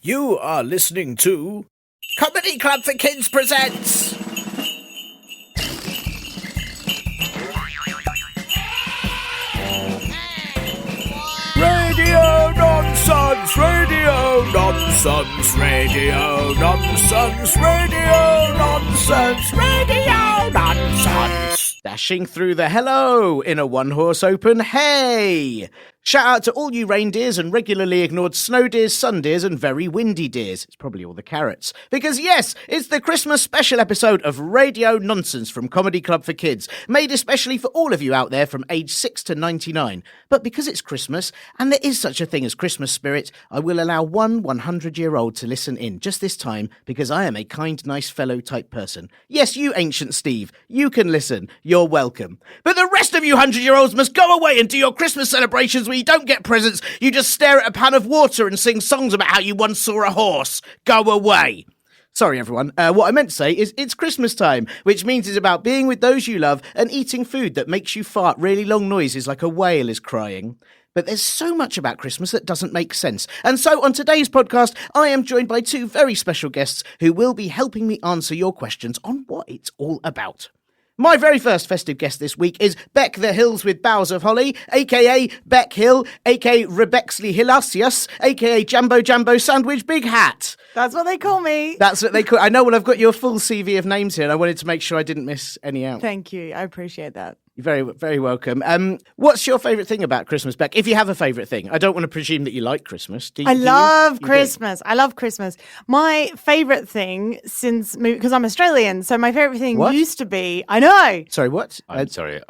You are listening to Comedy Club for Kids presents Radio Nonsense, Radio Nonsense, Radio Nonsense, Radio Nonsense, Radio Nonsense. Dashing through the hello in a one-horse open hey. Shout out to all you reindeers and regularly ignored snow deers, sun deers and very windy deers. It's probably all the carrots. Because yes, it's the Christmas special episode of Radio Nonsense from Comedy Club for Kids, made especially for all of you out there from age 6 to 99. But because it's Christmas, and there is such a thing as Christmas spirit, I will allow one 100-year-old to listen in just this time, because I am a kind, nice fellow type person. Yes, you ancient Steve, you can listen. You're welcome. But the rest of you 100-year-olds must go away and do your Christmas celebrations where you don't get presents, you just stare at a pan of water and sing songs about how you once saw a horse. Go away. Sorry, everyone. What I meant to say is it's Christmas time, which means it's about being with those you love and eating food that makes you fart really long noises like a whale is crying. But there's so much about Christmas that doesn't make sense. And so on today's podcast, I am joined by two very special guests who will be helping me answer your questions on what it's all about. My very first festive guest this week is Beck the Hills with Boughs of Holly, a.k.a. Beck Hill, a.k.a. Rebexley Hilacious, a.k.a. Jambo Jambo Sandwich Big Hat. That's what they call me. That's what they call. I know. Well, I've got your full CV of names here, and I wanted to make sure I didn't miss any out. Thank you. I appreciate that. You're very, very welcome. What's your favourite thing about Christmas, Beck? If you have a favourite thing, I don't want to presume that you like Christmas. I love Christmas. I love Christmas. My favourite thing since because I'm Australian, so my favourite thing used to be. I know. Sorry, what? I'm sorry.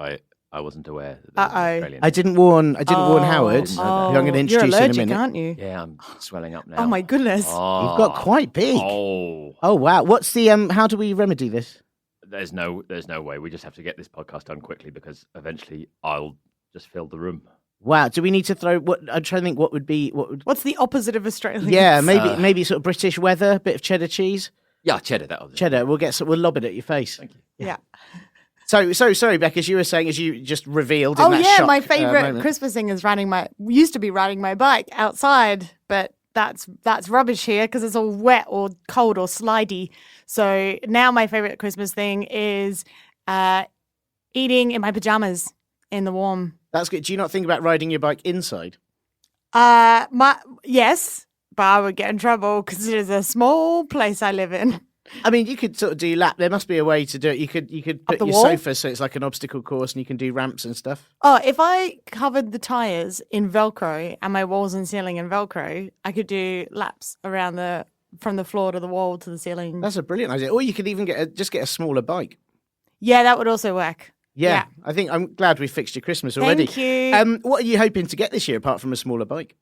I wasn't aware. That Australian. I didn't warn Howard. Who I'm going to introduce You're allergic, in a minute. aren't you? Yeah, I'm swelling up now. Oh my goodness. You've got quite big. Oh wow. What's the how do we remedy this? There's no way. We just have to get this podcast done quickly because eventually I'll just fill the room. Wow. Do we need to throw? I'm trying to think. What's the opposite of Australian? Yeah, maybe sort of British weather, bit of cheddar cheese. Yeah, cheddar. Cheddar. We'll lob it at your face. Thank you. Yeah. So sorry, Beck, as you were saying, as you just revealed in that shock, my favourite moment. Christmas thing is used to be riding my bike outside, but that's rubbish here because it's all wet or cold or slidey. So now my favourite Christmas thing is eating in my pajamas in the warm. That's good. Do you not think about riding your bike inside? Yes, but I would get in trouble because it is a small place I live in. I mean, you could sort of do lap. There must be a way to do it. You could put your sofa so it's like an obstacle course, and you can do ramps and stuff. Oh, if I covered the tires in Velcro and my walls and ceiling in Velcro, I could do laps around from the floor to the wall to the ceiling. That's a brilliant idea. Or you could even get a smaller bike. Yeah, that would also work. Yeah. I think I'm glad we fixed your Christmas already. Thank you. What are you hoping to get this year apart from a smaller bike?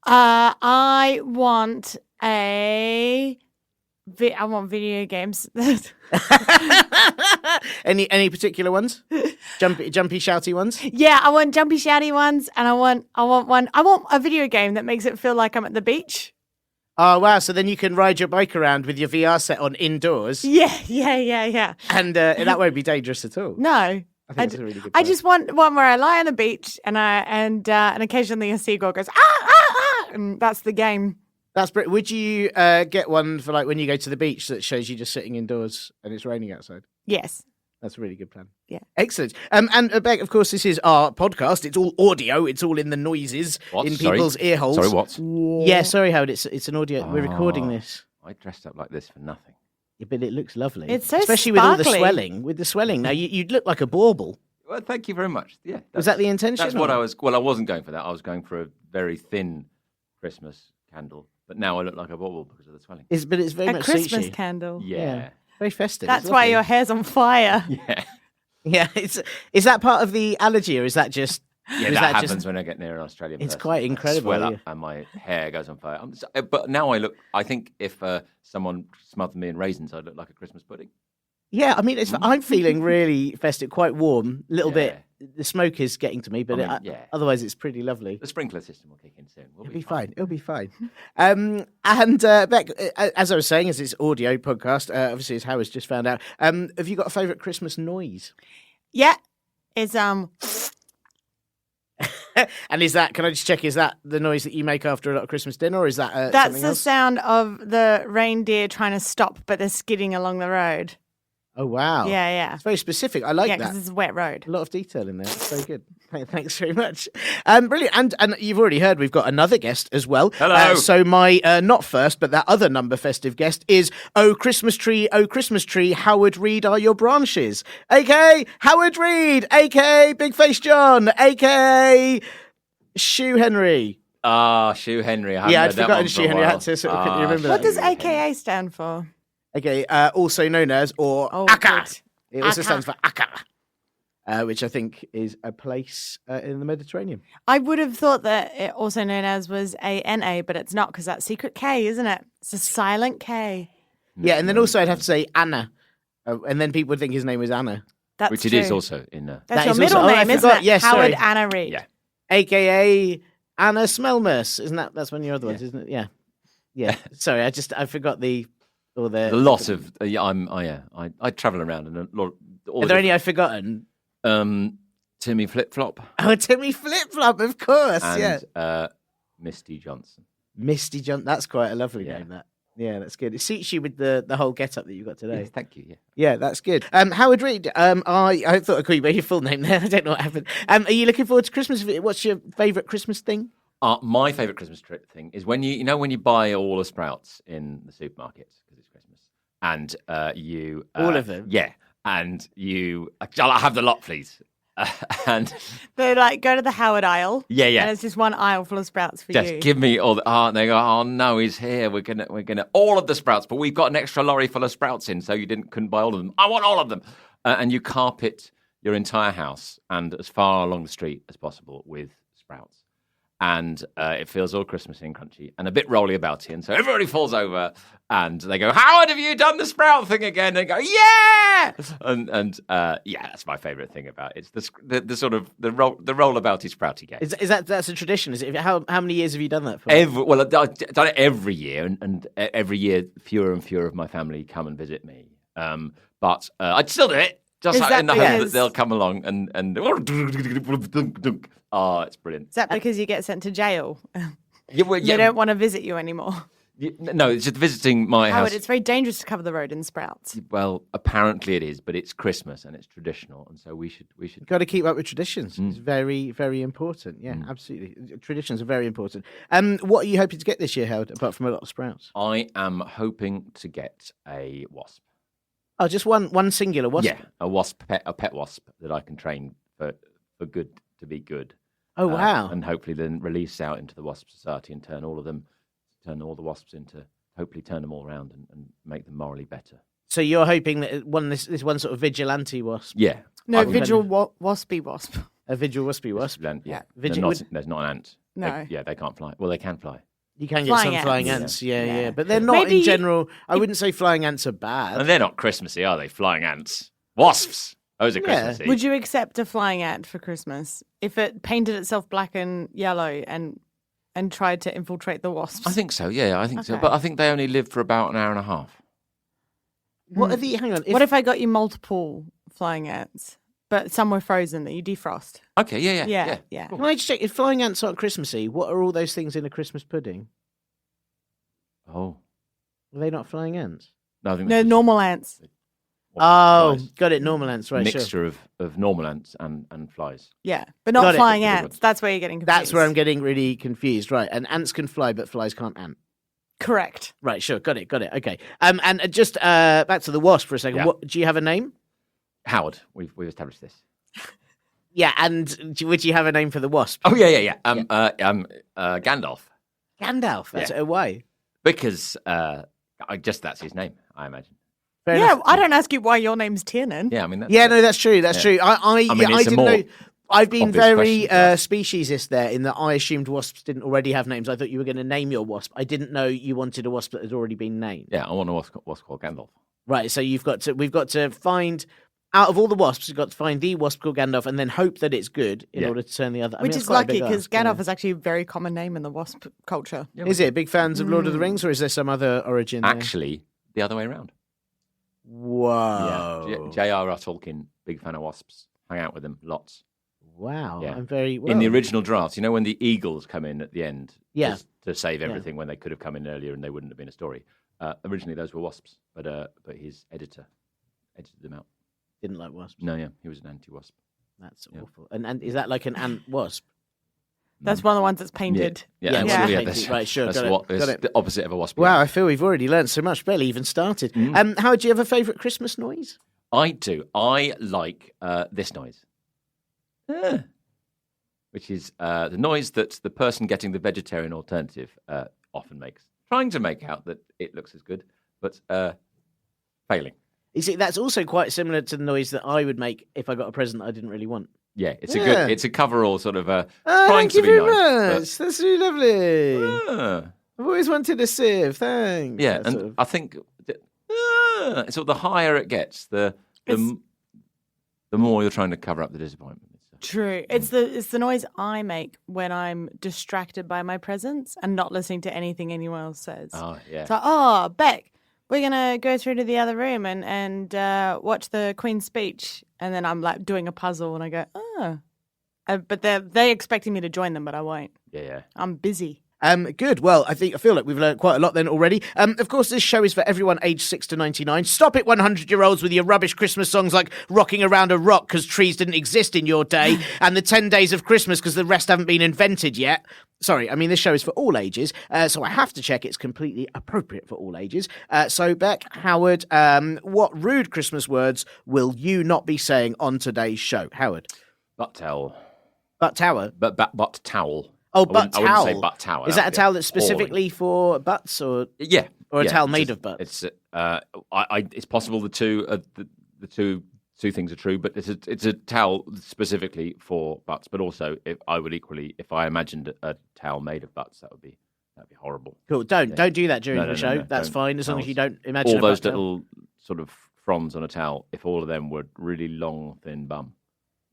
I want video games. Any particular ones? Jumpy, shouty ones? Yeah, I want jumpy, shouty ones, and I want a video game that makes it feel like I'm at the beach. Oh wow! So then you can ride your bike around with your VR set on indoors. Yeah. And that won't be dangerous at all. No, I think that's a really good plan. I just want one where I lie on the beach and occasionally a seagull goes and that's the game. That's brilliant. Would you get one for like when you go to the beach that shows you just sitting indoors and it's raining outside? Yes. That's a really good plan. Yeah. Excellent. And Beck, of course, this is our podcast. It's all audio. It's all in the noises in people's ear holes. Sorry, what? Yeah, sorry, Howard. It's an audio. We're recording this. I dressed up like this for nothing. Yeah, but it looks lovely. It's so especially sparkly. with all the swelling. With the swelling, now you'd look like a bauble. Well, thank you very much. Yeah. Was that the intention? That's what I was. Well, I wasn't going for that. I was going for a very thin Christmas candle. But now I look like a bauble because of the swelling. But it's very a much Christmas sushi. candle. Yeah. Very festive. That's why your hair's on fire. Yeah. Yeah. Is that part of the allergy, or is that just? Yeah, that happens when I get near an Australian person. It's quite incredible. I swell up and my hair goes on fire. But now I think if someone smothered me in raisins, I'd look like a Christmas pudding. Yeah, I mean, I'm feeling really festive, quite warm, a little bit. The smoke is getting to me, but otherwise it's pretty lovely. The sprinkler system will kick in soon. It'll be fine. It'll be fine. And Beck, as I was saying, as it's audio podcast, obviously as Howard's just found out, have you got a favourite Christmas noise? Yeah, it's And is that? Can I just check? Is that the noise that you make after a lot of Christmas dinner, or is that That's something the else? sound of the reindeer trying to stop, but they're skidding along the road. Oh wow! Yeah. It's very specific. I like Yeah, that. because it's a wet road. A lot of detail in there. It's very good. Thanks very much. Brilliant. And you've already heard we've got another guest as well. Hello. So my not first, but that other number festive guest is Oh Christmas Tree, Howard Reed are your branches. A.K.A. Howard Reed, A.K.A. Big Face John, A.K.A. Shoe Henry. Shoe Henry. I Yeah, haven't I'd heard that forgotten one Shoe for a Henry. I while. had to sort of quickly remember What that. does AKA stand for? Okay, also known as, or Oh, Akka. good. It also Akka. stands for Akka, which I think is a place in the Mediterranean. I would have thought that it also known as was ANA, but it's not because that's secret K, isn't it? It's a silent K. Yeah, and then also I'd have to say Anna, and then people would think his name was Anna. That's Which it true. is also in That's That your is middle also- oh, I name, isn't forgot. it? Yes, Howard sorry. Anna Reed. Yeah. AKA Anna Smellmus. Isn't that's one of your other ones, isn't it? Yeah. Yeah. Sorry, I forgot the all the a lot of I travel around and a lot. Are there any I've forgotten? Timmy Flip Flop Oh, Timmy Flip Flop, of course. Yeah. and Misty Johnson. Misty John. That's quite a lovely Yeah. name. That. Yeah, that's good. It suits you with the whole get up that you got today. Yes, thank you. Yeah. Yeah, that's good. Howard Reed, I thought I'd call you by your full name there. I don't know what happened. Are you looking forward to Christmas? What's your favourite Christmas thing? My favourite Christmas thing is when when you buy all the sprouts in the supermarket because it's Christmas, and you All of them? Yeah, and I'll have the lot, please. And They like go to the Howard aisle. Yeah. And it's just one aisle full of sprouts for just you. give me all the. And they go, oh no, he's here. We're gonna all of the sprouts, but we've got an extra lorry full of sprouts in, so you couldn't buy all of them. I want all of them, and you carpet your entire house and as far along the street as possible with sprouts. And it feels all Christmassy and crunchy and a bit rolly about it. And so everybody falls over and they go, Howard, have you done the sprout thing again? And they go, yeah! And that's my favourite thing about it. It's the sort of the rolabouty sprouty game. Is that's a tradition? Is it? How many years have you done that for? I've done it every year, and every year fewer and fewer of my family come and visit me. But I'd still do it. Just Is that in the hope that because- they'll come along and oh, it's brilliant. Is that because you get sent to jail? Yeah, well, They don't want to visit you anymore. no, it's just visiting my Howard, house. it's very dangerous to cover the road in sprouts. Well, apparently it is, but it's Christmas and it's traditional, and so we should. Got to keep up with traditions. It's very, very important. Yeah, absolutely. Traditions are very important. What are you hoping to get this year, Howard? Apart from a lot of sprouts? I am hoping to get a wasp. Oh, just one singular wasp. Yeah, a pet wasp that I can train for good to be good. Oh wow. And hopefully then release out into the wasp society and turn all the wasps into, hopefully turn them all around and make them morally better. So you're hoping that this one sort of vigilante wasp, Yeah. No, I would- vigil waspy wasp. a vigil waspy wasp. Yeah. Vigil- There's not an ant. No. They can't fly. Well, they can fly. You can get Flying some flying ants. ants. Yeah, Yeah. but they're not Maybe- in general. I wouldn't say flying ants are bad. And they're not Christmassy, are they? Flying ants. Wasps. Those are Yeah. Christmassy. Would you accept a flying ant for Christmas if it painted itself black and yellow and tried to infiltrate the wasps? I think so, yeah, I think so. Okay. But I think they only live for about an hour and a half. What are the? Hang on. What if I got you multiple flying ants, but some were frozen that you defrost? Okay, yeah. Yeah. Can I just check? If flying ants aren't Christmassy, what are all those things in a Christmas pudding? Oh. Are they not flying ants? No, I think No, that's normal ants. Oh, flies. got it. Normal ants, right? Sure. Mixture of normal ants and flies. Yeah, but Got not it. flying Good ants. ones. That's where you're getting confused. That's where I'm getting really confused. Right, and ants can fly, but flies can't ant. Correct. Right, sure, got it. Okay. And just back to the wasp for a second. Yeah. What do you have a name? Howard, we've established this. Yeah, and would you have a name for the wasp? Oh yeah. Gandalf. Gandalf. That's Yeah. why. Because that's his name, I imagine. Fair Yeah, enough. I don't ask you why your name's Tiernan. Yeah, I mean. Yeah, no, that's true. That's true. I mean, I it's a didn't more know. I've been obvious very question to ask. speciesist there in that I assumed wasps didn't already have names. I thought you were going to name your wasp. I didn't know you wanted a wasp that had already been named. Yeah, I want a wasp called Gandalf. Right, so we've got to find out of all the wasps, we've got to find the wasp called Gandalf and then hope that it's good in Yeah. order to turn the other. I Which mean, is it's quite a lucky big because ask, Gandalf yeah. is actually a very common name in the wasp culture. Is it big fans of Lord of the Rings, or is there some other origin? there? Actually, the other way around. Whoa. Yeah, J.R.R. Tolkien, big fan of wasps. Hang out with them lots. Wow. Yeah. I'm very well. In the original drafts, when the eagles come in at the end Yeah. to save everything when they could have come in earlier and they wouldn't have been a story. Originally, those were wasps, but his editor edited them out. Didn't like wasps. No, yeah, he was an anti-wasp. That's awful. And is that like an ant wasp? That's one of the ones that's painted. Yeah. That's, right, sure. That's got it. the opposite of a wasp. Wow, I feel we've already learned so much. Barely even started. Howard, do you have a favourite Christmas noise? I do. I like this noise. Which is the noise that the person getting the vegetarian alternative often makes. Trying to make out that it looks as good, but failing. You see, that's also quite similar to the noise that I would make if I got a present I didn't really want. Yeah, it's a coverall sort of trying thank to you be very nice. much. That's really lovely. I've always wanted a sieve. Thanks. Yeah, and I think it's the higher it gets, the more you're trying to cover up the disappointment. True. It's the noise I make when I'm distracted by my presents and not listening to anything anyone else says. Oh, yeah. It's like, Beck, we're gonna go through to the other room and watch the Queen's speech, and then I'm like doing a puzzle, and I go, but they're expecting me to join them, but I won't. Yeah. I'm busy. Good. Well, I feel like we've learned quite a lot then already. Of course, this show is for everyone aged 6 to 99. Stop it, 100-year-olds, with your rubbish Christmas songs like Rocking Around a Rock because trees didn't exist in your day and the 10 Days of Christmas because the rest haven't been invented yet. Sorry, I mean, this show is for all ages, so I have to check it's completely appropriate for all ages. So, Beck, Howard, what rude Christmas words will you not be saying on today's show? Howard? Butt towel. Butt tower? Butt towel. Oh, butt towel. I wouldn't say butt towel. Is that a towel that's specifically for butts, or or a towel made of butts? It's possible the two things are true, but it's a towel specifically for butts. But also, if I imagined a towel made of butts, that'd be horrible. Cool. Don't do that during the show. That's fine as long as you don't imagine all those little sort of fronds on a towel. If all of them were really long, thin bum.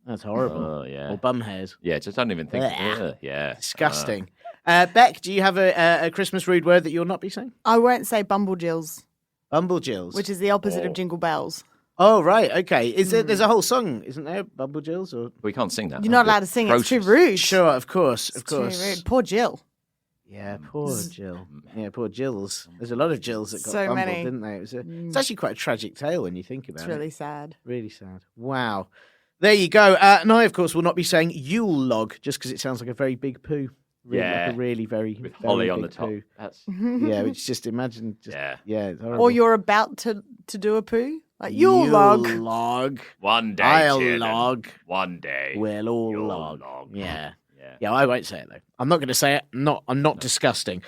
That's horrible. Oh, yeah. Or bum hairs. Yeah, just don't even think. Yeah. Disgusting. Beck, do you have a Christmas rude word that you'll not be saying? I won't say bumblejills. Bumblejills? Which is the opposite of jingle bells. Oh, right. Okay. There's a whole song, isn't there? Bumblejills? Or... We can't sing that. You're not allowed to sing it. It's too rude. Sure, of course. Too rude. Poor Jill. Yeah, poor Jill. Yeah, poor Jills. There's a lot of Jills that got so bumbled, many. didn't they? It's actually quite a tragic tale when you think about it. It's really sad. Really sad. Wow. There you go. And I, of course, will not be saying Yule log just because it sounds like a very big poo. Really, like a really very with very holly big on the top. poo. That's Yeah, which just imagine. It's horrible. Or you're about to do a poo. Like Yule log. One day, I'll Tiernan. log. One day. We'll all You'll log. log. Yeah. I won't say it though. I'm not going to say it. I'm not disgusting.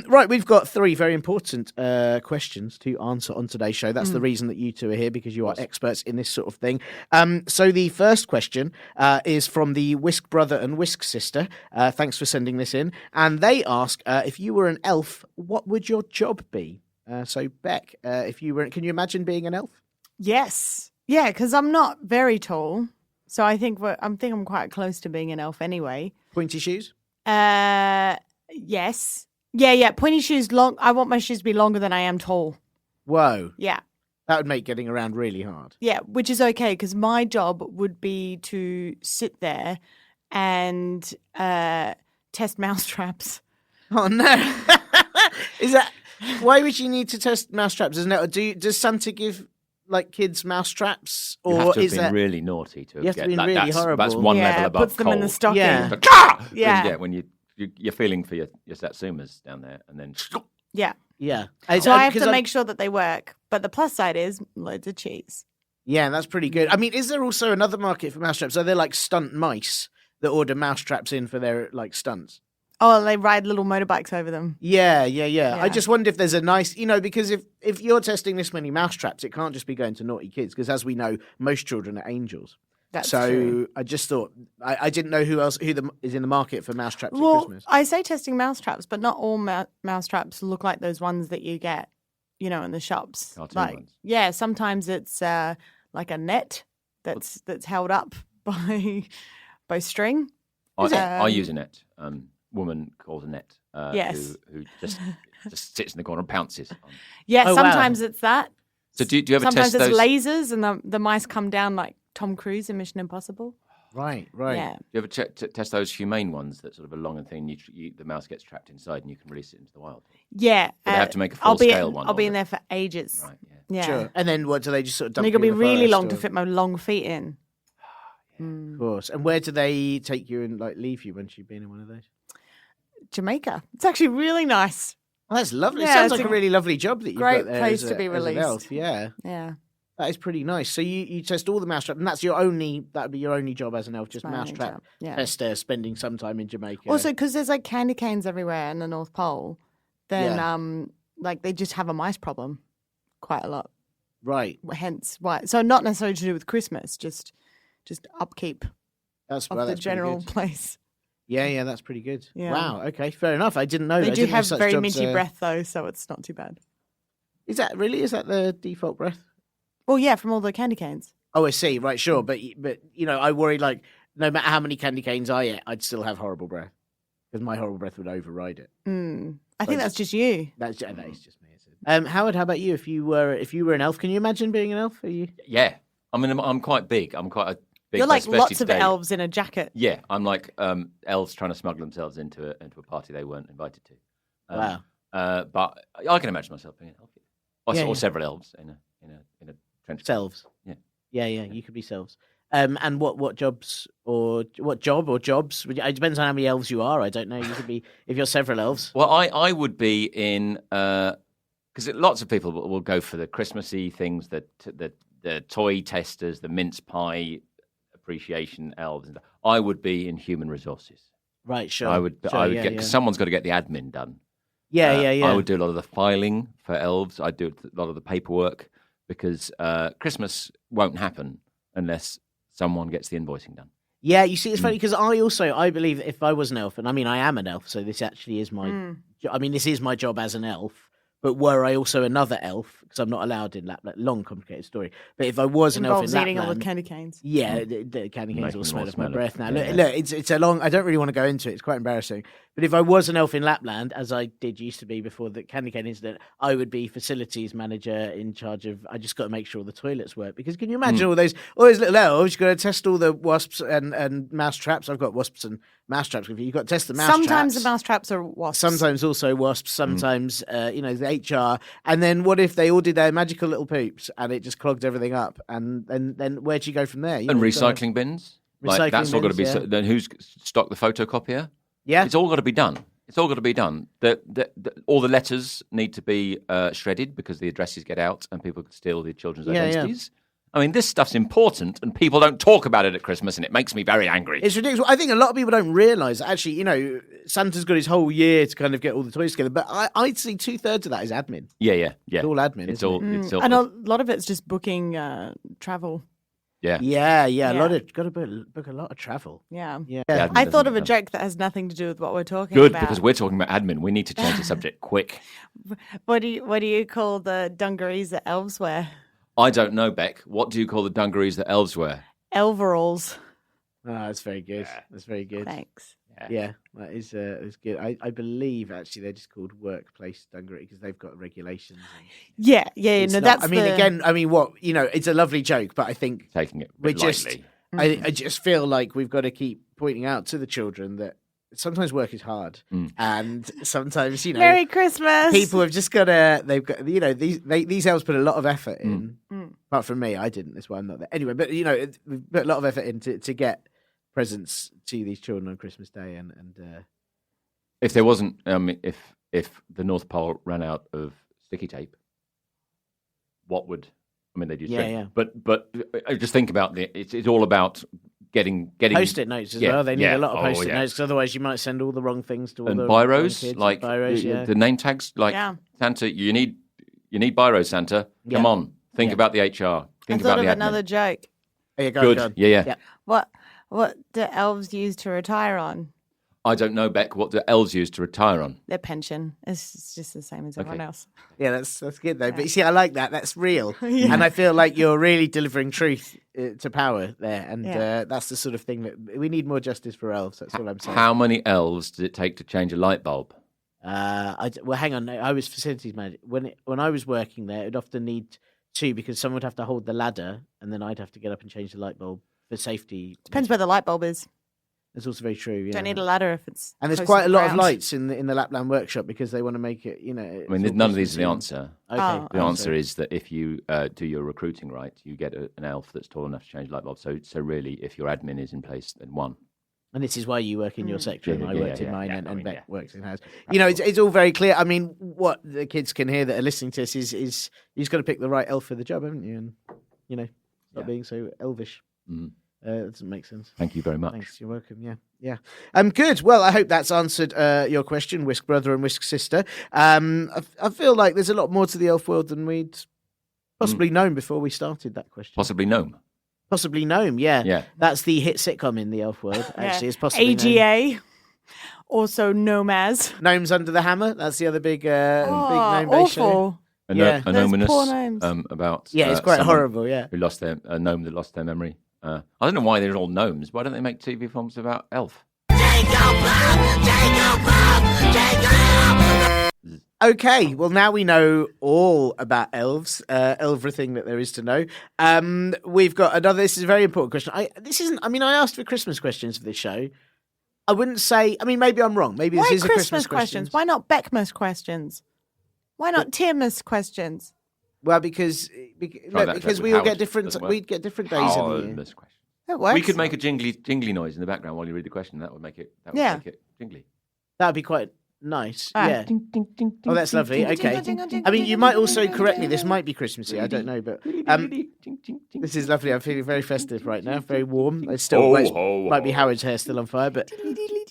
Right, we've got 3 very important questions to answer on today's show. That's the reason that you two are here, because you are experts in this sort of thing. So the first question is from the Whisk brother and Whisk sister. Thanks for sending this in. And they ask, if you were an elf, what would your job be? So Beck, can you imagine being an elf? Yes. Yeah, because I'm not very tall. So I think I'm quite close to being an elf anyway. Pointy shoes? Yes. Yeah. Pointy shoes long. I want my shoes to be longer than I am tall. Whoa. Yeah. That would make getting around really hard. Yeah, which is okay because my job would be to sit there and test mousetraps. Oh no! Is that why would you need to test mousetraps? Isn't it? Does Santa give like kids mousetraps, or or you have to is have that been really naughty to you have to be really that's, horrible? That's one level above puts them cold. in the stocking. Yeah. Yeah. When you're feeling for your satsumas down there, and then Yeah. Yeah. So I have to make sure that they work. But the plus side is loads of cheese. Yeah, that's pretty good. I mean, is there also another market for mousetraps? Are there like stunt mice that order mousetraps in for their like stunts? Oh, they ride little motorbikes over them. Yeah. I just wonder if there's a nice, because if you're testing this many mousetraps, it can't just be going to naughty kids, because as we know, most children are angels. That's so true. I just thought I didn't know who is in the market for mousetraps at Well, Christmas. I say testing mousetraps, but not all mousetraps look like those ones that you get, in the shops. Cartoon ones. Yeah, sometimes it's like a net that's held up by string. I use a net. Woman calls a net. Yes. Who just sits in the corner and pounces. Yeah, Oh, sometimes it's that. So do you ever Sometimes test there's those? lasers and the mice come down like Tom Cruise in Mission Impossible. Right. Yeah. Do you ever test those humane ones that sort of are long and thin? The mouse gets trapped inside and you can release it into the wild. Yeah. But they have to make a I'll be full-scale one I'll be of in it. there for ages. Right. Yeah. Yeah. Sure. And then what do they just sort of dump And you're you going to in be the really forest, long to or- fit my long feet in. Of course. And where do they take you and like leave you once you've been in one of those? Jamaica. It's actually really nice. Oh, that's lovely. Yeah, it sounds it's like a a really lovely job that you've great got there place as to be as an released. elf. Yeah. Yeah. That is pretty nice. So you test all the mousetrap, and that would be your only job as an elf, just my only mousetrap job, yeah. tester, spending some time in Jamaica. Also, because there's like candy canes everywhere in the North Pole, then like they just have a mice problem quite a lot. right. Hence why. So not necessarily to do with Christmas, just upkeep That's of well, the that's pretty general good. place. Yeah, that's pretty good. Yeah. Wow. Okay, fair enough. I didn't know. They I do didn't know have such very jobs, minty breath though, so it's not too bad. Is that the default breath? Well, yeah, from all the candy canes. Oh, I see. Right, sure. But I worry like no matter how many candy canes I ate, I'd still have horrible breath because my horrible breath would override it. I think that's just you. That is just me. Howard, how about you? If you were an elf, can you imagine being an elf? Are you? Yeah. I mean, I'm quite big. I'm quite a big. You're like especially lots of today. elves in a jacket. Yeah, I'm like elves trying to smuggle themselves into a party they weren't invited to. Wow. But I can imagine myself being an elf. Or Yeah. several elves in a trench coat. Selves. Yeah. Yeah. You could be selves. And what jobs or what job or jobs? It depends on how many elves you are. I don't know. You could be if you're several elves. Well, I would be in because lots of people will go for the Christmassy things, the toy testers, the mince pie appreciation elves. And I would be in human resources. Right. Sure. I would Sure, get because someone's got to get the admin done. Yeah. I would do a lot of the filing for elves. I'd do a lot of the paperwork because Christmas won't happen unless someone gets the invoicing done. Yeah, you see, it's funny because I believe if I was an elf, and I mean, I am an elf, so this actually is my, this is my job as an elf. But were I also another elf, because I'm not allowed in Lapland, long, complicated story. But if I was an elf in Involves eating Lapland, all the candy canes. yeah, the candy canes Making will them smell all of my smell breath of- now. yeah. Look, it's a long. I don't really want to go into it. It's quite embarrassing. But if I was an elf in Lapland, as I used to be before the candy cane incident, I would be facilities manager in charge of. I just got to make sure the toilets work because can you imagine all those little elves? You've got to test all the wasps and mouse traps. I've got wasps and mouse traps with you. You've got to test the mouse Sometimes traps. the mouse traps are wasps. Sometimes also wasps, sometimes, the HR. And then what if they all did their magical little poops and it just clogged everything up? And then where'd you go from there? And recycling bins. Recycling That's all got to be. bins, yeah. Then who's stocked the photocopier? Yeah. It's all got to be done. It's all got to be done. All the letters need to be shredded because the addresses get out and people could steal the children's Yeah, yeah. identities. I mean, this stuff's important and people don't talk about it at Christmas and it makes me very angry. It's ridiculous. I think a lot of people don't realise that actually, Santa's got his whole year to kind of get all the toys together. But I'd say 2/3 of that is admin. Yeah. It's all admin. It's isn't all. it? It's all. And a lot of it's just booking travel. Yeah. Yeah. Yeah. A lot of got to book a lot of travel. Yeah. Yeah. Admin I thought doesn't of a have- joke that has nothing to do with what we're talking Good, about. because we're talking about admin. We need to change the subject quick. What do you call the dungarees that elves wear? I don't know, Beck. What do you call the dungarees that elves wear? Elveralls. Oh, that's very good. That's very good. Thanks. Yeah, that is good. I believe actually they're just called workplace dungaree because they've got regulations. Yeah. It's No, not- that's. I mean, the- again, it's a lovely joke, but I think Taking it we're lightly. just. I just feel like we've got to keep pointing out to the children that sometimes work is hard, and sometimes Merry Christmas. people have just got to. They've got these elves put a lot of effort in. Apart from me, I didn't. That's why I'm not there. Anyway, but we've put a lot of effort in to get presents to these children on Christmas Day, and If there wasn't, if the North Pole ran out of sticky tape, what would? I mean, they'd use string. Yeah. But just think about it's all about getting Post-it notes as Yeah, well. They need yeah. a lot of Oh, post-it yeah. notes because otherwise you might send all the wrong things to all and the wrong biros, kids. like biros, yeah. the name tags, like Yeah. Santa. You need biros, Santa. Come Yeah. on, think Yeah. about the HR. I Think thought about of the admin. another joke. Oh, yeah, go Good. on. Yeah. What do elves use to retire on? I don't know, Beck. What do elves use to retire on? Their pension. It's just the same as everyone else. Yeah, that's good though. But you see, I like that. That's real, and I feel like you're really delivering truth to power there, and that's the sort of thing that we need more justice for elves. That's what I'm saying. How many elves does it take to change a light bulb? Well, hang on. I was facilities manager when I was working there. It'd often need 2, because someone would have to hold the ladder, and then I'd have to get up and change the light bulb for safety. Depends where the light bulb is. That's also very true. Yeah. Don't need a ladder if it's. And there's close quite to a the lot of ground. lights in the Lapland workshop because they want to make it. I mean, none of these are the answer. Okay. Oh. The answer is that if you do your recruiting right, you get an elf that's tall enough to change light bulbs. So really, if your admin is in place, then 1. And this is why you work in your sector and I worked in mine, and Beck yeah. works in hers. It's all very clear. I mean, what the kids can hear that are listening to this is you've got to pick the right elf for the job, haven't you? And stop being so elvish. Mm. That doesn't make sense. Thank you very much. Thanks. You're welcome. Yeah. Good. Well, I hope that's answered your question, Whisk brother and Whisk sister. I feel like there's a lot more to the elf world than we'd possibly known before we started that question. Possibly gnome. Possibly gnome. Yeah. Yeah. That's the hit sitcom in the elf world. Actually, it's possibly AGA, also known as. Gnomes Under the Hammer. That's the other big gnome based show. Awful. A Yeah. Those nominous poor gnomes. about Yeah, it's quite someone horrible. Yeah. who lost a gnome that lost their memory. I don't know why they're all gnomes. Why don't they make TV films about elf? Okay, well now we know all about elves, everything that there is to know. We've got another. This is a very important question. I asked for Christmas questions for this show. I wouldn't say. I mean, maybe I'm wrong. Maybe Why this is a Christmas Christmas questions? Why not Beckmas questions? Why not Tiermas questions? Well, because that we all Howard. get different. Doesn't work. We'd get different days in the year. This question. It works. We could make a jingly noise in the background while you read the question. That would make it. Make it jingly. That'd be quite nice. Ah. Yeah. Ding, ding, ding, Oh, that's ding, lovely. ding, Okay. ding, ding, ding, I mean, ding, you ding, might ding, also ding, correct me. ding, This ding. might be Christmassy. I don't know, but this is lovely. I'm feeling very festive right now. Very warm. It's still might be Howard's hair still on fire, but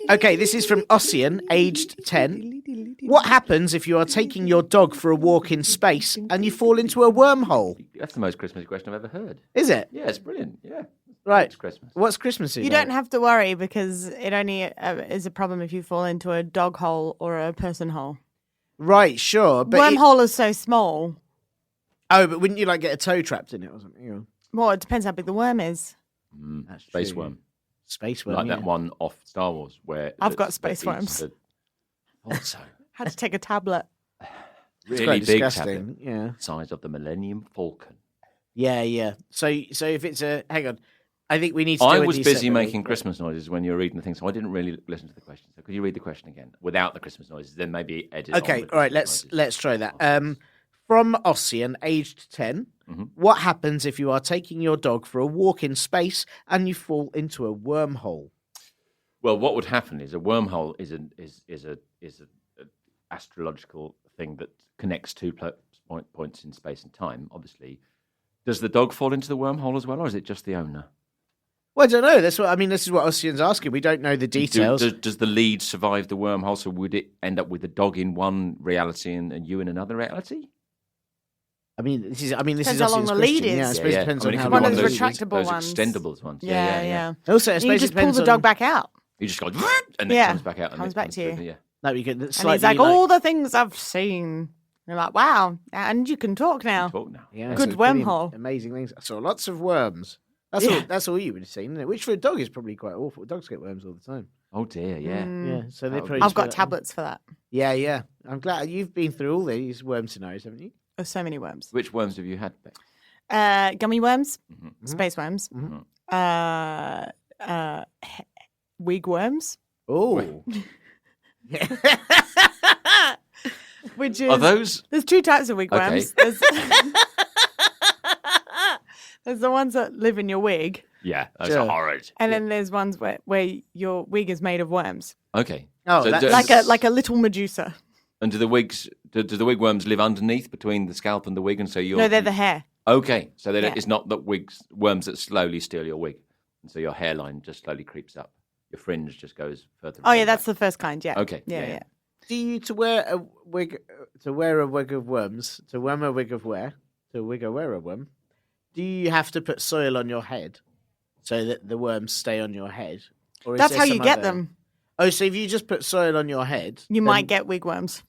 okay. This is from Ossian, aged 10. What happens if you are taking your dog for a walk in space and you fall into a wormhole? That's the most Christmassy question I've ever heard. Is it? Yeah, it's brilliant. Yeah. Right. It's Christmas. What's Christmassy? You don't have to worry because it only is a problem if you fall into a dog hole or a person hole. Right, sure. But Wormhole is so small. but wouldn't you get a toe trapped in it or something? Well, it depends how big the worm is. That's Space true. worm. Space worm. Like yeah. that one off Star Wars where I've got that space eats worms. Also, Had to take a tablet. It's really quite big disgusting. tablet, Yeah. size of the Millennium Falcon. Yeah. So if it's hang on, I think we need to. I do was these busy separately. making Christmas noises when you were reading the thing, so I didn't really listen to the question. So could you read the question again without the Christmas noises? Then maybe edit. Okay, on the all right. Christmas noises. Let's try that. From Ossian, aged 10. Mm-hmm. What happens if you are taking your dog for a walk in space and you fall into a wormhole? Well, what would happen is a wormhole is an astrological thing that connects two points in space and time. Obviously, does the dog fall into the wormhole as well, or is it just the owner? Well, I don't know. This is what Ossian's asking. We don't know the details. Does the lead survive the wormhole? So would it end up with the dog in one reality and you in another reality? This is Depends how long Ossian's the lead question. is. Yeah, I suppose it depends I on mean, it how could be One long of the those lead is. retractable those ones. extendables ones. Yeah. Also, I You suppose just it pull depends the on dog back out. You just go, and it Yeah. comes back out. And Comes it back to you. through, Yeah. No, you could. And he's like, all the things I've seen. You're like, wow. And you can talk now. Talk now. Yeah, Good so pretty wormhole. Amazing things. I saw lots of worms. That's all you would have seen, isn't it? Which for a dog is probably quite awful. Dogs get worms all the time. Oh dear, yeah. Yeah, so they That would probably. be- I've got tablets for that. Yeah. I'm glad you've been through all these worm scenarios, haven't you? There's so many worms. Which worms have you had, Beck? Gummy worms, Mm-hmm. space worms, Mhm. wig worms, Oh, which is Are those? there's two types of wig Okay. worms. There's the ones that live in your wig, Yeah, those Sure. are horrid. and then there's ones where your wig is made of worms, Okay. Oh, So that's- like a little Medusa. And do the wig worms live underneath between the scalp and the wig, and so you're No, they're the hair. Okay, so Yeah. it's not that worms that slowly steal your wig, and so your hairline just slowly creeps up. Your fringe just goes further. Oh yeah, back. that's the first kind. Yeah. Okay, Yeah. do you to wear a wig of worms to wear a wig of wear a worm? Do you have to put soil on your head so that the worms stay on your head? Or is That's there how you some get other- them. Oh, so if you just put soil on your head, You then- might get wig worms.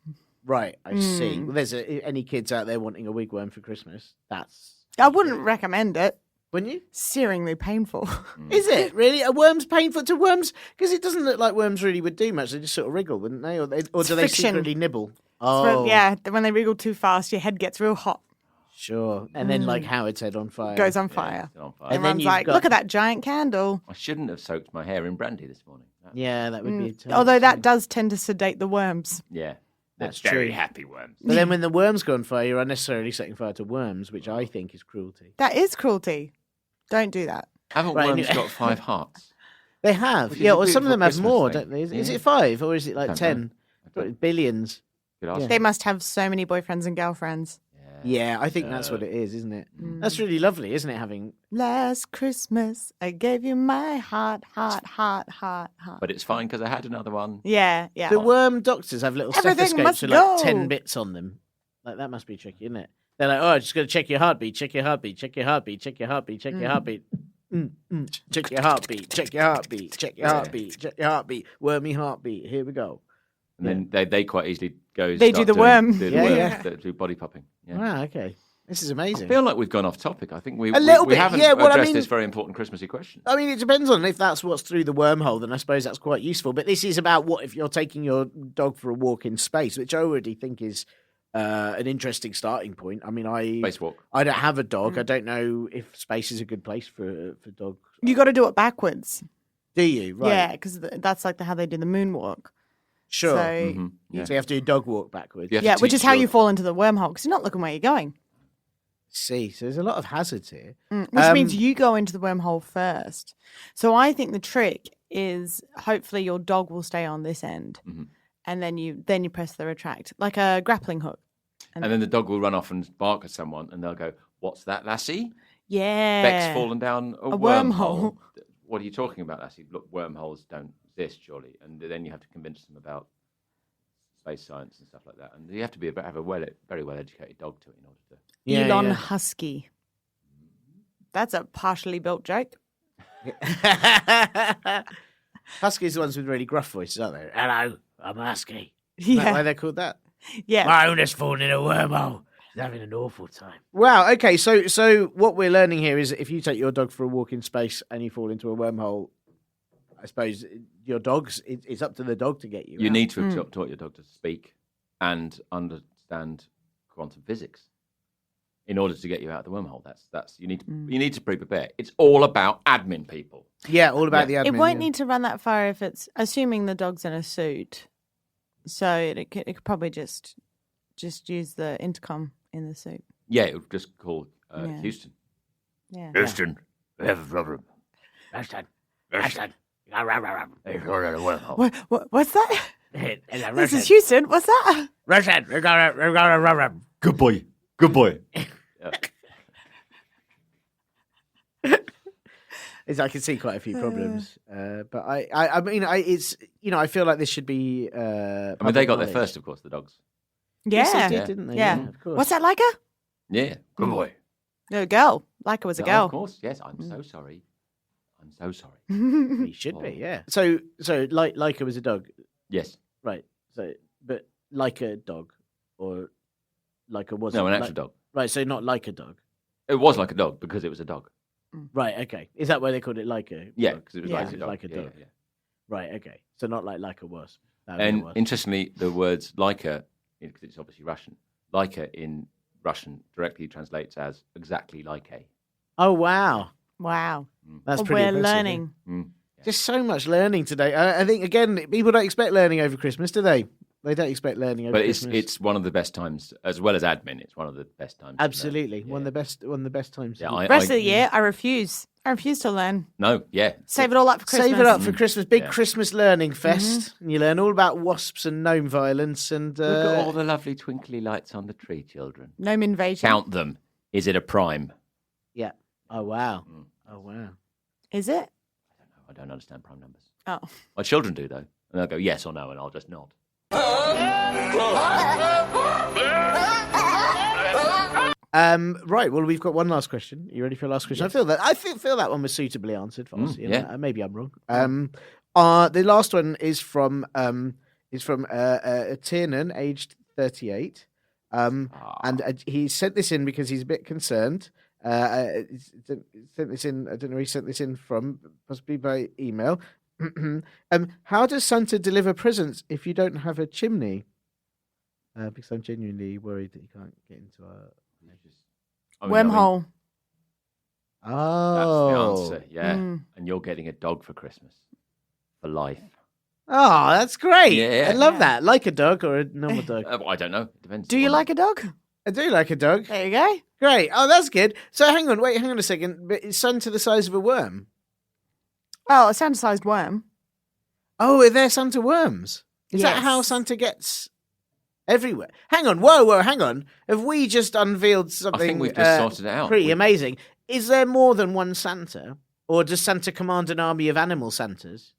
Right, I see. Well, there's any kids out there wanting a wigworm for Christmas? I wouldn't recommend it. Wouldn't you? Searingly painful. Is it really? Are worms painful to worms? Because it doesn't look like worms really would do much. They just sort of wriggle, wouldn't they? Or do they friction. secretly nibble? So, Oh, yeah, when they wriggle too fast, your head gets real hot. Sure. And then like Howard's head on fire. Goes on fire. It's on fire. And then Everyone's you've like, got- look at that giant candle. I shouldn't have soaked my hair in brandy this morning. Yeah, that would be a terrible Although that thing. does tend to sedate the worms. Yeah. That's They're very true. happy worms. But then when the worms go on fire, you're unnecessarily setting fire to worms, which I think is cruelty. That is cruelty. Don't do that. Haven't Right, worms anyway. got 5 hearts? They have. Which is Yeah, a or some of beautiful them have Christmas more, thing. don't they? Is Yeah. it 5 or is it like Don't 10? know. I don't- Billions. Good ask. They must have so many boyfriends and girlfriends. Yeah, I think that's what it is, isn't it? That's really lovely, isn't it? Having Last Christmas, I gave you my heart, heart, heart, heart, heart. But it's fine because I had another one. Yeah, yeah. the worm doctors have little Everything stethoscopes must with like go. 10 bits on them. Like that must be tricky, isn't it? They're like, oh, just got to check your heartbeat, check your heartbeat, check your heartbeat, check your heartbeat, check your heartbeat. Check your heartbeat, check your heartbeat, check your heartbeat, check your heartbeat, wormy heartbeat. Here we go. And then they quite easily go. They start do the doing- worm. Do the Yeah, worm, yeah. Do body popping. Yeah. Wow, okay. This is amazing. I feel like we've gone off topic. I think we little we bit, haven't yeah, well, I addressed mean- this very important Christmassy question. I mean, it depends on if that's what's through the wormhole, then I suppose that's quite useful. But this is about what if you're taking your dog for a walk in space, which I already think is an interesting starting point. I mean, Spacewalk. I don't have a dog. I don't know if space is a good place for dogs. You got to do it backwards. Do you? Right. Yeah, because that's like how they do the moonwalk. Sure. So, Mhm. Yeah. So you have to do dog walk backwards. You have yeah, to which is teach how your- you fall into the wormhole because you're not looking where you're going. See, so there's a lot of hazards here. Which means you go into the wormhole first. So I think the trick is hopefully your dog will stay on this end, and then you press the retract like a grappling hook. And then the dog will run off and bark at someone, and they'll go, "What's that, lassie? Yeah, Beck's fallen down a wormhole." What are you talking about, lassie? Look, wormholes don't exist, surely. And then you have to convince them about space science and stuff like that. And you have to have a very well educated dog to it in order to. Yeah, Elon yeah. Husky. That's a partially built joke. Huskies are the ones with really gruff voices, aren't they? Hello, I'm a husky. Is that why Yeah, they're called that? yeah. My owner's fallen in a wormhole. He's having an awful time. Wow. Okay. So what we're learning here is that if you take your dog for a walk in space and you fall into a wormhole, I suppose your dog's. It's up to the dog to get you. You out. need to have taught your dog to speak and understand quantum physics in order to get you out of the wormhole. That's you need to pre-prepare. It's all about admin, people. Yeah. All about the admin. It won't yeah. need to run that far if it's assuming the dog's in a suit. So it could probably just use the intercom in the suit. Yeah, it would just call Yeah. Houston. Yeah. Houston, we have a problem. Houston. Houston. It's all in a wormhole. What's that? This is Houston. What's that? Russian. Good boy. Good boy. I can see quite a few problems, but I mean, it's I feel like this should be. I mean, they got there first, of course, the dogs. Yes, Yeah. they did, didn't they? Yeah. Of course. What's that, Leica? Yeah. Good boy. No, girl. Leica was a Oh, girl. of course, yes. I'm so sorry. I'm so sorry. He should be, yeah. So like Leica was a dog, Yes. right? So, but like a dog, or like a was No, an actual dog. right? So not like a dog, It was like a dog because it was a dog. right? Okay, is that why they called it Leica? Yeah, because it was Yeah. like a It's dog. like a Yeah, dog. yeah, yeah. Right. Okay, so not like a wasp. That was a And wasp. interestingly, the words Leica, because it's obviously Russian, Leica in Russian directly translates as exactly like a. Oh wow, Wow. that's Well, pretty. we're impressive, yeah. learning. Mm. Just so much learning today. I think again, people don't expect learning over Christmas, do they? They don't expect learning over But Christmas. it's one of the best times, as well as admin. It's one of the best times. to learn. Absolutely one of the best. One of the best times. Yeah, Rest of the year, I refuse. I refuse to learn. No, yeah. Save it all up for Christmas. Save it up for Christmas. Big Yeah. Christmas learning fest. And you learn all about wasps and gnome violence and. Look at all the lovely twinkly lights on the tree, children. Gnome invasion. Count them. Is it a prime? Yeah. Oh wow. Oh wow. Is it? I don't understand prime numbers. Oh. My children do, though. And they'll go yes or no, and I'll just nod. Right. Well, we've got one last question. You ready for your last question? Yes. I feel that one was suitably answered for us. yeah. Maybe I'm wrong. The last one is from Tiernan, aged 38. And he sent this in because he's a bit concerned. Sent this in. I don't know. He sent this in from possibly by email. How does Santa deliver presents if you don't have a chimney? Because I'm genuinely worried that you can't get into our. Wormhole. Oh. That's the answer, yeah. And you're getting a dog for Christmas. For life. Oh, that's great. Yeah. I love that. Like a dog or a normal dog? I don't know. Depends. Do you like a dog? I do like a dog. There you go. Great. Oh, that's good. So hang on a second. But is Santa the size of a worm? Oh, a Santa-sized worm. Oh, are there Santa worms? Is that Yes. how Santa gets everywhere? Hang on. Whoa, hang on. Have we just unveiled something I think we've just sorted it out. pretty amazing? Is there more than one Santa? Or does Santa command an army of animal Santas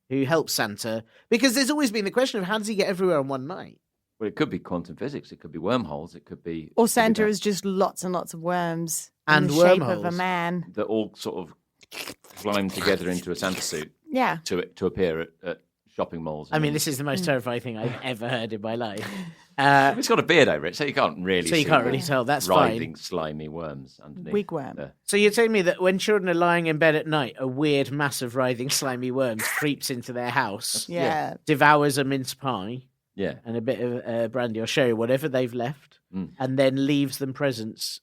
who help Santa? Because there's always been the question of how does he get everywhere on one night? Well, it could be quantum physics. It could be wormholes. It could be... Or Santa is just lots and lots of worms And in the shape of wormholes. a man. That all sort of climb together into a Santa suit Yeah. to appear at shopping malls. I mean, this is the most terrifying thing I've ever heard in my life. It's got a beard over it, so you can't really So you see can't the really tell. That's writhing, fine. slimy worms underneath. Wigwam. the- So you're telling me that when children are lying in bed at night, a weird, massive, writhing, slimy worm creeps into their house, Yeah. devours a mince pie Yeah. and a bit of brandy or sherry, whatever they've left, and then leaves them presents.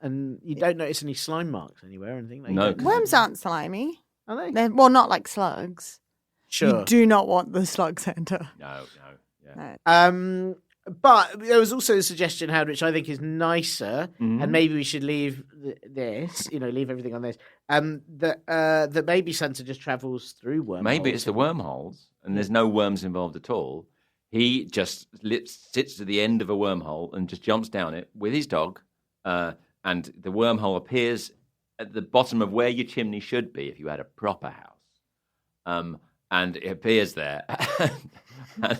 And you don't notice any slime marks anywhere or anything like No. that. Worms aren't slimy. Are they? They're, well, not like slugs. Sure. You do not want the slug Santa. No. Yeah. No. But there was also a suggestion, Howard, which I think is nicer, and maybe we should leave this, leave everything on this. That maybe Santa just travels through wormholes. Maybe it's the wormholes, and there's no worms involved at all. He just sits at the end of a wormhole and just jumps down it with his dog, and the wormhole appears at the bottom of where your chimney should be if you had a proper house. And it appears there. And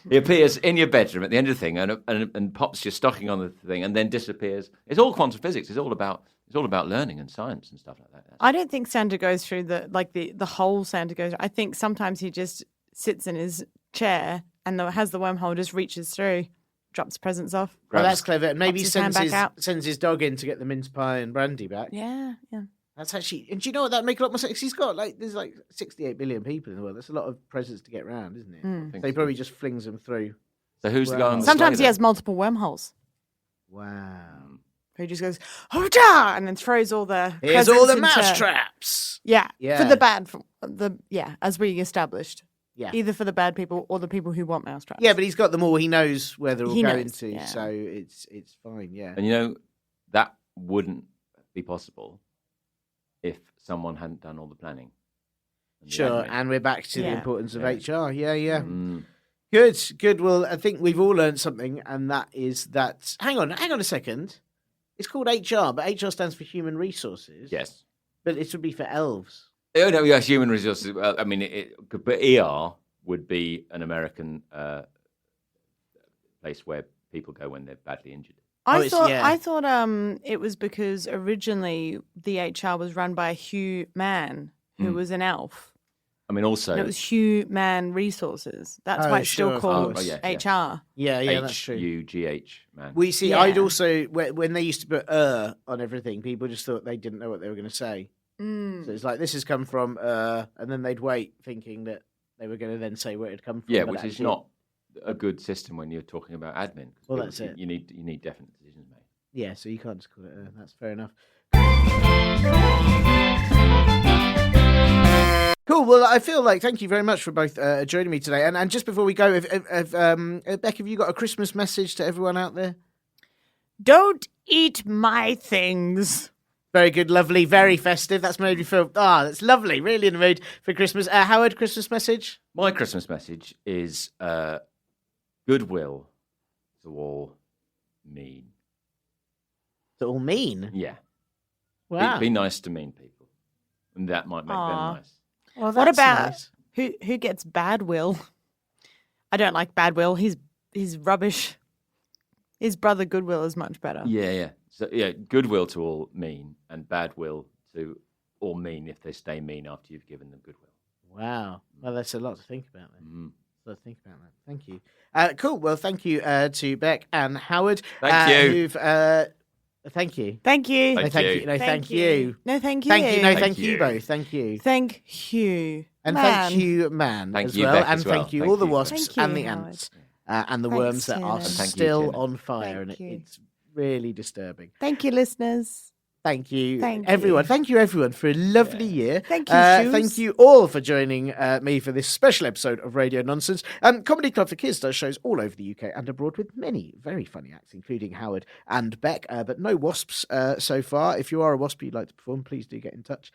he appears in your bedroom at the end of the thing and pops your stocking on the thing and then disappears. It's all quantum physics. It's all about learning and science and stuff like that. I don't think Santa goes through the whole Santa goes. I think sometimes he just sits in his chair and has the wormhole, just reaches through, drops presents off. Well, that's clever. And maybe Pops his hand back out. sends his dog in to get the mince pie and brandy back. Yeah. That's actually, and do you know what? That'd make a lot more sense. He's got there's 68 billion people in the world. That's a lot of presents to get around, isn't it? So he probably just flings them through. So who's the guy on the Sometimes sleigh he has then? multiple wormholes. Wow. He just goes, "Hoja!" and then throws all the Here's all the presents mouse into- traps. Yeah, Yeah. for the bad, as we established. Yeah. Either for the bad people or the people who want mousetraps. Yeah, but he's got them all. He knows where they're all He going knows, to, yeah. so it's fine. Yeah. And that wouldn't be possible if someone hadn't done all the planning. and the Sure, admin. and we're back to the Yeah. importance of Yeah. HR. Yeah. Mm. Good. Well, I think we've all learned something, and that is that. Hang on a second. It's called HR, but HR stands for Human Resources. Yes. But it should be for elves. Oh, no, yes, human resources. I mean, but ER would be an American place where people go when they're badly injured. I thought yeah. it was because originally the HR was run by Hugh Mann, who was an elf. I mean, also And it was Hugh Mann Resources. That's Oh, why it's sure, still of called course. Yeah. HR. Yeah, that's true. HUGH, man. We see. Yeah. I'd also when they used to put on everything, people just thought they didn't know what they were going to say. So it's like this has come from and then they'd wait, thinking that they were going to then say where it had come from. Yeah, but which is actually- not a good system when you're talking about admin. 'Cause Well, people- that's it. You need definite decisions made. Yeah, so you can't just call it. That's fair enough. Cool. Well, I feel like thank you very much for both joining me today. And just before we go, if Beck, have you got a Christmas message to everyone out there? Don't eat my things. Very good, lovely, very festive. That's made me feel that's lovely. Really in the mood for Christmas. Howard, Christmas message. My Christmas message is goodwill to all mean. It's all mean. Yeah. Wow. Be nice to mean people. And that might make Aw. them nice. Well, What that's about nice. who gets bad will? I don't like bad will. He's rubbish. His brother Goodwill is much better. Yeah. So goodwill to all mean and bad will to all mean if they stay mean after you've given them goodwill. Wow. Well, that's a lot to think about then. Mm. So think about that. Thank you. Cool. Well, thank you to Beck and Howard. Thank you. Who've, thank you. Thank you. Thank No, thank you. you. No, thank you. No, thank you. Thank you. No, Thank thank you you. both. Thank you. Thank you. And Man. thank you, man, Thank as you, well. Beck, and as well. thank you, Thank all the you. wasps Thank you, and the Howard. ants and the Thanks, worms that are Tiernan. Thank you, still Tiernan. on fire. Thank you. It's Really disturbing. Thank you, listeners. Thank you, Thank everyone. you. Thank you, everyone, for a lovely year. Thank you, Shoes. Thank you all for joining me for this special episode of Radio Nonsense. Comedy Club for Kids does shows all over the UK and abroad with many very funny acts, including Howard and Beck, but no wasps so far. If you are a wasp you'd like to perform, please do get in touch.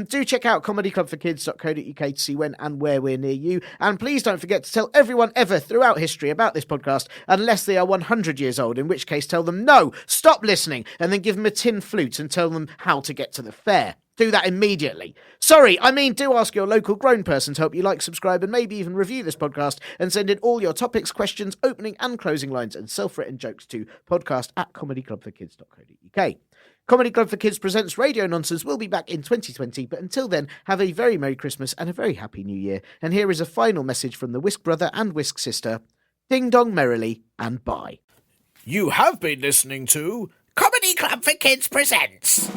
Do check out comedyclubforkids.co.uk to see when and where we're near you. And please don't forget to tell everyone ever throughout history about this podcast, unless they are 100 years old, in which case tell them, no, stop listening, and then give them a tin flute and tell them how to get to the fair. Do that immediately. Sorry, I mean, do ask your local grown person to help you like, subscribe, and maybe even review this podcast, and send in all your topics, questions, opening and closing lines, and self-written jokes to podcast@comedyclubforkids.co.uk. Comedy Club for Kids presents Radio Nonsense will be back in 2020, but until then, have a very Merry Christmas and a very Happy New Year. And here is a final message from the Whisk Brother and Whisk Sister. Ding dong merrily, and bye. You have been listening to Comedy Club for Kids presents.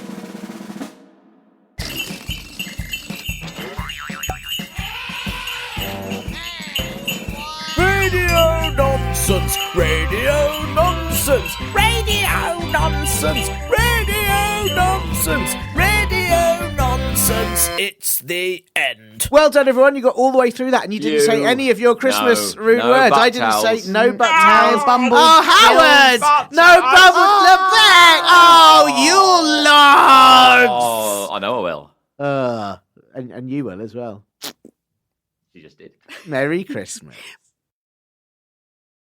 Radio Nonsense, Radio Nonsense, Radio Nonsense, Radio Nonsense, Radio Nonsense. It's the end. Well done, everyone. You got all the way through that, and you didn't say any of your Christmas rude words. I didn't say no butt towels. Bumble. Oh, Howard! No bubble the back! Oh, you lords! Oh, I know I will. And you will as well. She just did. Merry Christmas.